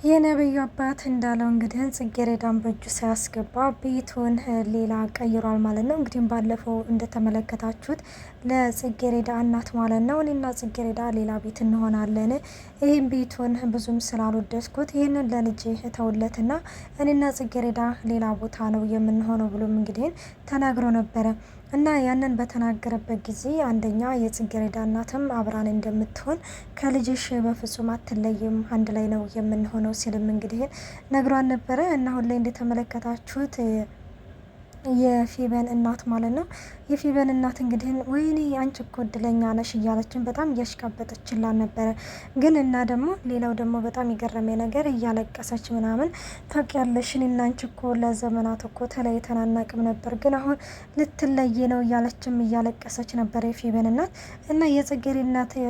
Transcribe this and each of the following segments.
የነብዩ አባት እንዳለው እንግዲህ ጽጌረዳን በእጁ ሳያስገባ ቤቱን ሌላ ቀይሯል ማለት ነው። እንግዲህ ባለፈው እንደተመለከታችሁት ለጽጌረዳ እናት ማለት ነው እኔና ጽጌረዳ ሌላ ቤት እንሆናለን፣ ይህም ቤቱን ብዙም ስላልወደድኩት ይህንን ለልጄ ተውለትና እኔና ጽጌረዳ ሌላ ቦታ ነው የምንሆነው ብሎም እንግዲህ ተናግሮ ነበረ። እና ያንን በተናገረበት ጊዜ አንደኛ የጽጌረዳ እናትም አብራን እንደምትሆን ከልጅሽ በፍጹም አትለይም፣ አንድ ላይ ነው የምንሆነው ሲልም እንግዲህ ነግሯን ነበረ። እና አሁን ላይ እንደተመለከታችሁት የፌበን እናት ማለት ነው። የፌበን እናት እንግዲህ ወይኔ አንቺ እኮ እድለኛ ነሽ እያለችን በጣም እያሽቃበጠችላን ነበረ። ግን እና ደግሞ ሌላው ደግሞ በጣም የገረመኝ ነገር እያለቀሰች ምናምን ታውቂያለሽ፣ እኔና አንቺ እኮ ለዘመናት እኮ ተለያይተን አናውቅም ነበር፣ ግን አሁን ልትለይ ነው እያለችም እያለቀሰች ነበር የፌበን እናት። እና የጽጌረዳ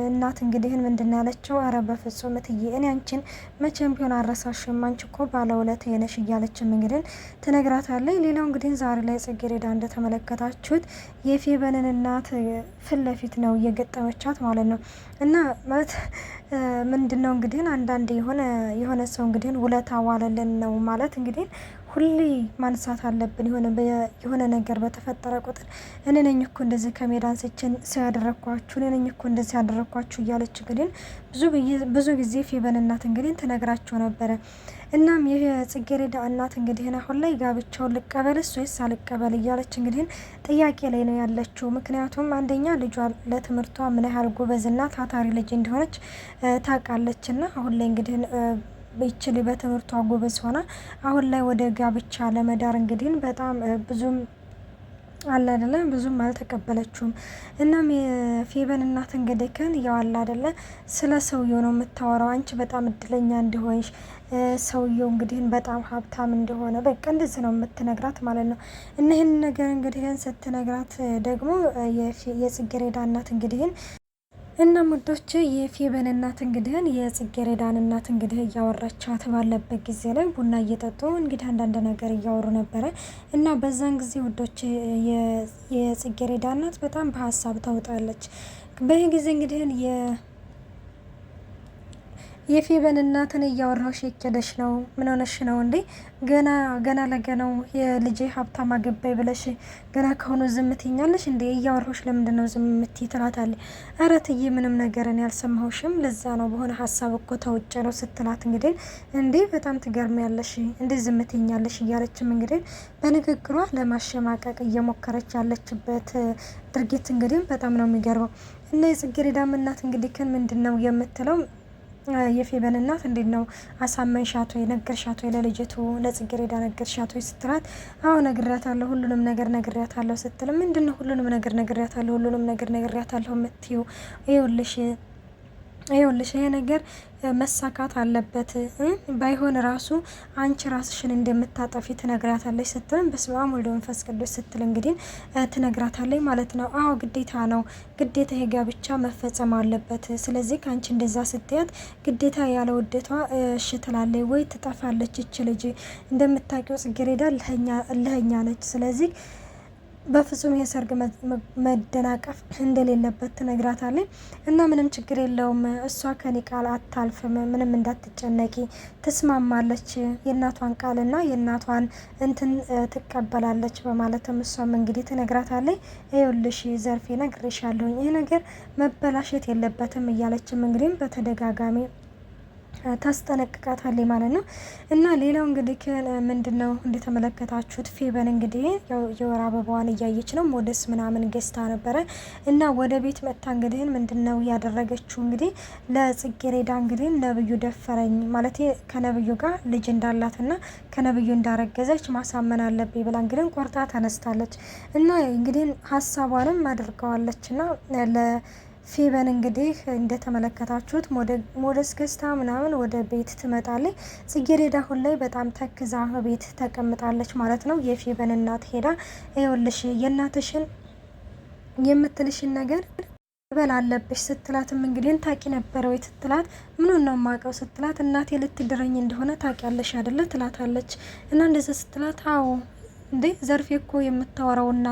እናት እንግዲህ ምንድን ነው ያለችው? አረ በፍጹም እትዬ እኔ አንቺን መቼም ቢሆን አረሳሽም፣ አንቺ እኮ ባለውለታዬ ነሽ እያለችም እንግዲህ ትነግራታለች። ሌላው እንግዲህ ዛሬ ላይ ጽጌረዳ እንደተመለከታችሁት የፌበንን እናት ፊት ለፊት ነው እየገጠመቻት ማለት ነው። እና ማለት ምንድን ነው እንግዲህ አንዳንድ የሆነ ሰው እንግዲህ ውለታ ዋለልን ነው ማለት እንግዲህ ሁሌ ማንሳት አለብን። የሆነ ነገር በተፈጠረ ቁጥር እኔ ነኝ እኮ እንደዚህ ከሜዳ አንስቼን ሰው ያደረኳችሁ፣ እኔ ነኝ እኮ እንደዚህ ያደረኳችሁ እያለች እንግዲህ ብዙ ጊዜ ፌበን እናት እንግዲህ ትነግራቸው ነበረ። እናም ይህ ጽጌረዳ እናት እንግዲህ አሁን ላይ ጋብቻውን ልቀበልስ ወይስ አልቀበል እያለች እንግዲህ ጥያቄ ላይ ነው ያለችው። ምክንያቱም አንደኛ ልጇ ለትምህርቷ ምን ያህል ጎበዝና ታታሪ ልጅ እንደሆነች ታውቃለች። እና አሁን ላይ እንግዲህ ይችል በትምህርቷ ጎበዝ ሆና አሁን ላይ ወደ ጋብቻ ለመዳር እንግዲህ በጣም ብዙም አለ አይደለ ብዙም አልተቀበለችውም። እናም የፌበን እናት እንግዲህ ያው አለ አይደለ ስለ ሰውየው ነው የምታወራው። አንቺ በጣም እድለኛ እንደሆንሽ ሰውየው እንግዲህ በጣም ሀብታም እንደሆነ በቃ እንደዚህ ነው የምትነግራት ማለት ነው። እና ይህን ነገር እንግዲህ ስትነግራት ደግሞ የጽጌረዳ እናት እንግዲህ እና ሙዶች የፌበን እናት እንግዲህ የጽጌረዳን እናት እንግዲህ እያወራቻት ባለበት ጊዜ ላይ ቡና እየጠጡ እንግዲህ አንዳንድ ነገር እያወሩ ነበረ። እና በዛን ጊዜ ውዶች የጽጌረዳ እናት በጣም በሀሳብ ታውጣለች። በዚህ ጊዜ እንግዲህ የፌበን እናትን እያወራሽ የከደሽ ነው? ምን ሆነሽ ነው እንዴ? ገና ለገናው የልጄ ሀብታም አገባይ ብለሽ ገና ከሆኑ ዝም ትይኛለሽ እንዴ? እያወራሽ ለምንድን ነው ዝም የምትይ? ትላታለች። ኧረ ትዬ ምንም ነገርን ያልሰማሁሽም፣ ለዛ ነው በሆነ ሀሳብ እኮ ተውጭ ነው ስትላት እንግዲህ እንዴ በጣም ትገርሚያለሽ እንዴ ዝም ትይኛለሽ እያለችም እንግዲህ በንግግሯ ለማሸማቀቅ እየሞከረች ያለችበት ድርጊት እንግዲህ በጣም ነው የሚገርመው። እና የጽጌረዳም እናት እንግዲህ ምንድን ነው የምትለው? የፌበን እናት እንዴት ነው አሳመንሻት ወይ ነገርሻት ወይ ለልጅቱ ለጽጌረዳ ነገርሻት ወይ ስትላት፣ አዎ ነግሬያታለሁ፣ ሁሉንም ነገር ነግሬያታለሁ ስትል፣ ምንድነው ሁሉንም ነገር ነግሬያታለሁ የምትይው? ይኸውልሽ ይሄ ነገር መሳካት አለበት፣ ባይሆን ራሱ አንቺ ራስሽን እንደምታጠፊ ትነግራታለች ስትልም፣ በስመ አብ ወወልድ ወመንፈስ ቅዱስ ስትል እንግዲህ ትነግራታለች ማለት ነው። አዎ ግዴታ ነው፣ ግዴታ የጋብቻ መፈጸም አለበት። ስለዚህ ከአንቺ እንደዛ ስትያት ግዴታ ያለ ውዴቷ እሺ ትላለች ወይ ትጠፋለች። ይች ልጅ እንደምታውቂው ጽጌረዳ እልኸኛ ነች። ስለዚህ በፍጹም የሰርግ መደናቀፍ እንደሌለበት ትነግራታለች። እና ምንም ችግር የለውም እሷ ከኔ ቃል አታልፍም፣ ምንም እንዳትጨነቂ ትስማማለች፣ የእናቷን ቃልና የእናቷን እንትን ትቀበላለች በማለትም እሷም እንግዲህ ትነግራታለች። ይኸውልሽ ዘርፌ ነግሬሻለሁኝ፣ ይህ ነገር መበላሸት የለበትም እያለችም እንግዲህ በተደጋጋሚ ታስጠነቅቃታለች ማለት ነው። እና ሌላው እንግዲህ ምንድነው እንደተመለከታችሁት ፌበን እንግዲህ የወር አበባዋን እያየች ነው። ሞደስ ምናምን ገዝታ ነበረ እና ወደ ቤት መጥታ እንግዲህ ምንድነው ያደረገችው? እንግዲህ ለጽጌረዳ እንግዲህ ነብዩ ደፈረኝ ማለት ከነብዩ ጋር ልጅ እንዳላትና ከነብዩ እንዳረገዘች ማሳመን አለብኝ ብላ እንግዲህ ቆርጣ ተነስታለች። እና እንግዲህ ሀሳቧንም አድርገዋለች እና ፌበን እንግዲህ እንደተመለከታችሁት ሞደስ ገዝታ ምናምን ወደ ቤት ትመጣለች። ጽጌረዳ አሁን ላይ በጣም ተክዛ ቤት ተቀምጣለች ማለት ነው። የፌበን እናት ሄዳ ይኸውልሽ የእናትሽን የምትልሽን ነገር በል አለብሽ ስትላትም እንግዲህ ታቂ ነበረ ወይ ስትላት፣ ምን ነው ማቀው ስትላት፣ እናቴ ልትድረኝ እንደሆነ ታቂያለሽ አይደለ ትላታለች። እና እንደዛ ስትላት አዎ እንዴ ዘርፌ እኮ የምታወራውና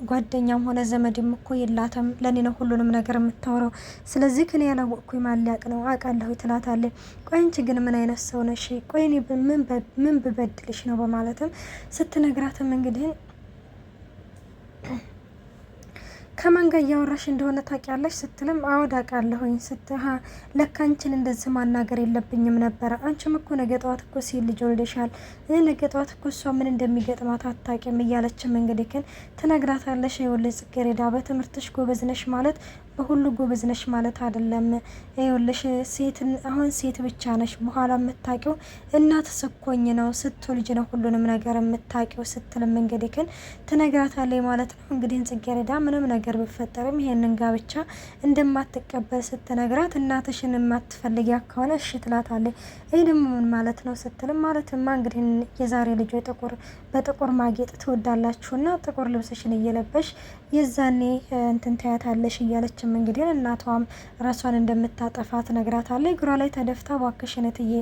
ጓደኛም ሆነ ዘመድም እኮ የላትም፣ ለኔ ነው ሁሉንም ነገር የምታወራው። ስለዚህ ከኔ ያላወቅኩኝ ማን ሊያውቅ ነው? አውቃለሁ ትላታለች። ቆይ አንቺ ግን ምን አይነት ሰው ነሽ? ቆይ እኔ ምን ብበድልሽ ነው? በማለትም ስትነግራትም እንግዲህ ከማን ጋር እያወራሽ እንደሆነ ታውቂያለሽ ስትልም አወድ አውቃለሁኝ ስትሃ ለካ አንቺን እንደዚህ ማናገር የለብኝም ነበረ። አንቺም እኮ ነገ ጠዋት እኮ ሲል ልጅ ወልደሻል። ነገ ጠዋት እኮ እሷ ምን እንደሚገጥማት አታውቂም እያለችም እንግዲህ ግን ትነግራታለሽ። ይኸውልሽ ጽጌረዳ በትምህርትሽ ጎበዝ ነሽ ማለት በሁሉ ጎበዝ ነሽ ማለት አይደለም። ይኸውልሽ አሁን ሴት ብቻ ነሽ፣ በኋላ የምታውቂው እናት ስኮኝ ነው ስትወልጅ ነው ሁሉንም ነገር የምታውቂው ስትልም እንግዲህ ግን ትነግራታለች ማለት ነው። እንግዲህ ጽጌረዳ ምንም ነገር ቢፈጠርም ይሄንን ጋብቻ እንደማትቀበል ስትነግራት እናትሽን የማትፈልጊያ ከሆነ እሺ ትላታለች። ይህ ደግሞ ምን ማለት ነው ስትልም ማለትማ እንግዲህ የዛሬ ልጆች በጥቁር ማጌጥ ትወዳላችሁና ጥቁር ልብስሽን እየለበሽ የዛኔ እንትን ታያታለሽ እያለችም እንግዲህ እናቷም ራሷን እንደምታጠፋ ትነግራታለች። እግሯ ላይ ተደፍታ እባክሽን እትዬ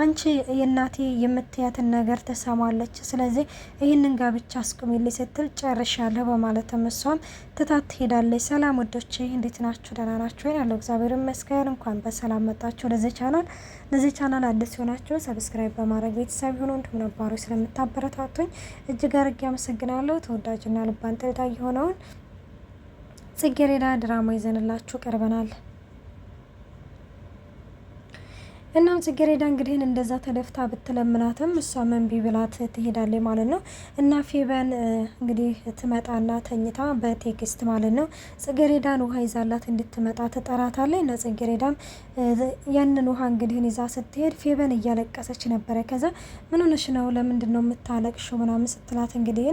አንቺ የእናቴ የምትያትን ነገር ትሰማለች፣ ስለዚህ ይህንን ጋብቻ አስቁሚልኝ ስትል ጨርሻለሁ በማለትም እሷም ትታት ትሄዳለች። ሰላም ወዶቼ እንዴት ናችሁ? ደህና ናችሁ? ያለው እግዚአብሔር ይመስገን። እንኳን በሰላም መጣችሁ ለዚህ ቻናል አዲስ ሲሆናችሁ ሰብስክራይብ በማድረግ ቤተሰብ ሆኖ እንዲሁም ነባሮች ስለምታበረታቱኝ እጅግ አድርጌ አመሰግናለሁ። ተወዳጅና ልብ አንጠልጣይ የሆነውን ጽጌረዳ ድራማ ይዘንላችሁ ቀርበናል። እናም ጽጌረዳ እንግዲህ እንደዛ ተደፍታ ብትለምናትም እሷ መንቢ ብላት ትሄዳለች ማለት ነው። እና ፌበን እንግዲህ ትመጣና ተኝታ በቴክስት ማለት ነው ጽጌረዳን ውሃ ይዛላት እንድትመጣ ትጠራታለች። እና ጽጌረዳም ያንን ውሃ እንግዲህ ይዛ ስትሄድ ፌበን እያለቀሰች ነበረ። ከዛ ምን ሆነሽ ነው? ለምንድን ነው የምታለቅሽው? ምናምን ስትላት እንግዲህ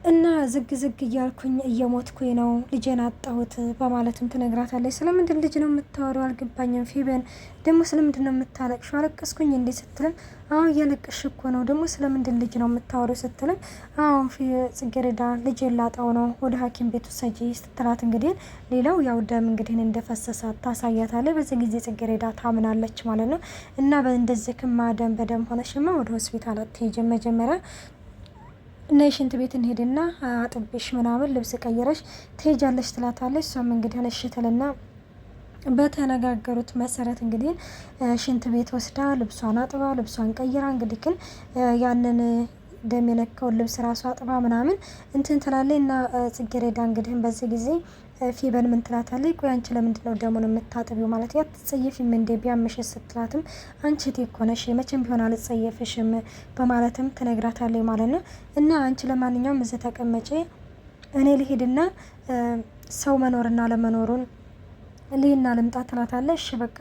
እና ዝግ እያልኩኝ እየሞትኩኝ ነው፣ ልጄን አጣሁት በማለትም ትነግራታለች። ስለምንድን ልጅ ነው የምታወሪው? አልገባኝም። ፌበን ደግሞ ስለምንድን ነው የምታለቅሽው? አለቀስኩኝ እንዴ ስትልም አዎ እያለቀሽ እኮ ነው፣ ደግሞ ስለምንድን ልጅ ነው የምታወሪው ስትልም አዎ ጽጌረዳ ልጄን ላጣው ነው፣ ወደ ሐኪም ቤት ውሰጂ ስትላት እንግዲህ ሌላው ያው ደም እንግዲህ እንደፈሰሳት ታሳያታለች። በዚህ ጊዜ ጽጌረዳ ታምናለች ማለት ነው። እና በእንደዚህ ክማ ደም በደም ሆነሽማ ወደ ሆስፒታል አትሄጂም፣ መጀመሪያ እና የሽንት ቤት እንሄድና አጥቤሽ ምናምን ልብስ ቀይረሽ ትሄጃለሽ ትላታለች። እሷም እንግዲህ ነሽተልና በተነጋገሩት መሰረት እንግዲህ ሽንት ቤት ወስዳ ልብሷን አጥባ ልብሷን ቀይራ እንግዲህ ግን ያንን ደም የነካውን ልብስ ራሷ አጥባ ምናምን እንትን ትላለች። እና ጽጌረዳ እንግዲህ በዚህ ጊዜ ፌበን ምን ትላታለች? ቆይ አንቺ ለምንድን ነው ደሙን የምታጥቢው? ማለት ያትጸየፊም እንዴ ቢያምሽ ስትላትም አንቺ እኮ ነሽ መቼም ቢሆን አልጸየፍሽም በማለትም ትነግራታለች ማለት ነው። እና አንቺ ለማንኛውም እዚህ ተቀመጪ፣ እኔ ልሄድና ሰው መኖርና ለመኖሩን ሊና ልምጣ ትላታለች። እሺ በቃ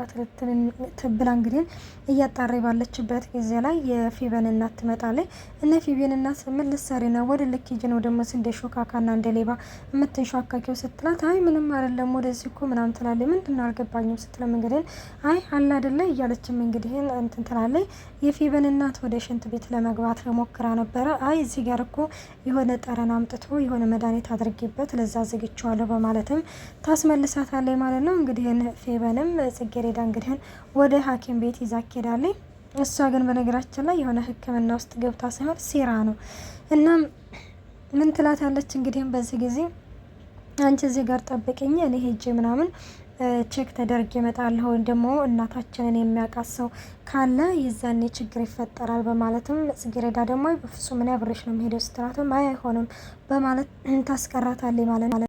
ትብላ እንግዲህ እያጣራ ባለችበት ጊዜ ላይ የፌበን እናት ትመጣለች። እነ ፌበን እናት ምን ልትሰሪ ነው? ወደ ልክ ሂጂ ነው ደግሞ እንደ ሾካካና እንደ ሌባ የምትንሿካኪው ስትላት አይ ምንም አይደለም ወደዚህ እኮ ምናምን ትላለች። ምንድን ነው አልገባኝም ስትለም እንግዲህ አይ አላ አይደለ እያለችም እንግዲህ እንትን ትላለች። የፌበን እናት ወደ ሽንት ቤት ለመግባት ሞክራ ነበረ። አይ እዚህ ጋር እኮ የሆነ ጠረን አምጥቶ የሆነ መድኃኒት አድርጌበት ለዛ ዝግቼዋለሁ በማለትም ታስመልሳታለች ማለት ነው። እንግዲህ ፌበንም ጽጌረዳ እንግዲህ ወደ ሐኪም ቤት ይዛ ሄዳለች። እሷ ግን በነገራችን ላይ የሆነ ሕክምና ውስጥ ገብታ ሳይሆን ሴራ ነው። እናም ምን ትላታለች እንግዲህ በዚህ ጊዜ አንቺ እዚህ ጋር ጠብቅኝ፣ እኔ ሄጄ ምናምን ቼክ ተደርጌ እመጣለሁ፣ ደግሞ እናታችንን የሚያውቃት ሰው ካለ የዛኔ ችግር ይፈጠራል በማለትም ጽጌረዳ ደግሞ በፍጹም እኔ አብሬሽ ነው የምሄደው ስትላትም አይ አይሆንም በማለት ታስቀራታለች ማለት ነው።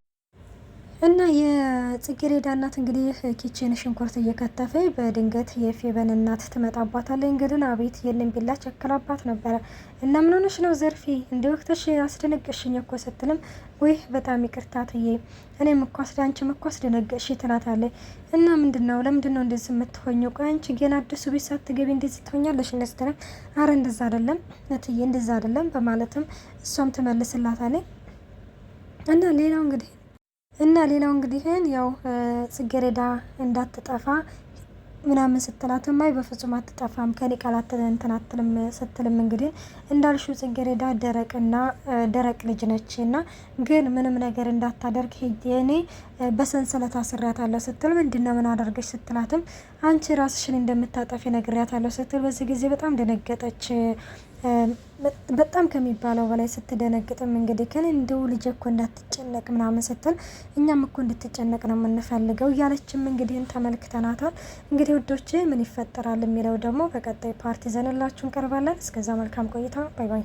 እና የጽጌረዳ እናት እንግዲህ ኪችን ሽንኩርት እየከተፈ በድንገት የፌበን እናት ትመጣባታለች። እንግዲህ አቤት የንን ቢላ ቸከላባት ነበረ። እና ምን ሆነሽ ነው ዘርፌ እንደ ወቅትሽ አስደነገሽኝ እኮ ስትልም ወይ በጣም ይቅርታ ትዬ እኔም እኮ አንቺም እኮ አስደነገሽ ትላታለች። እና ምንድነው ለምንድነው እንደዚህ የምትሆኘው? ቆይ አንቺ ገና አዲሱ ቤት ሳትገቢ እንደዚህ ትሆኛለሽ? ስትልም አረ እንደዛ አይደለም እትዬ እንደዛ አይደለም በማለትም እሷም ትመልስላታለች። እና ሌላው እንግዲህ ያው ጽጌረዳ እንዳትጠፋ ምናምን ስትላትም አይ በፍጹም አትጠፋም ከኔ ቃላት እንትን አትልም ስትልም እንግዲህ እንዳልሽው ጽጌረዳ ደረቅ ልጅ ነች እና ግን ምንም ነገር እንዳታደርግ ሄጄ እኔ በሰንሰለት አስሬያታለሁ ስትል ምንድነው ምን አደርገሽ ስትላትም አንቺ ራስሽን እንደምታጠፊ ነግሬያታለሁ ስትል በዚህ ጊዜ በጣም ደነገጠች። በጣም ከሚባለው በላይ ስትደነግጥም እንግዲህ ግን እንደው ልጅ እኮ እንዳትጨነቅ ምናምን ስትል እኛም እኮ እንድትጨነቅ ነው የምንፈልገው እያለችም እንግዲህ ተመልክተናታል። እንግዲህ ውዶች ምን ይፈጠራል የሚለው ደግሞ በቀጣይ ፓርቲ ዘንላችሁ እንቀርባለን። እስከዛ መልካም ቆይታ። ባይ ባይ።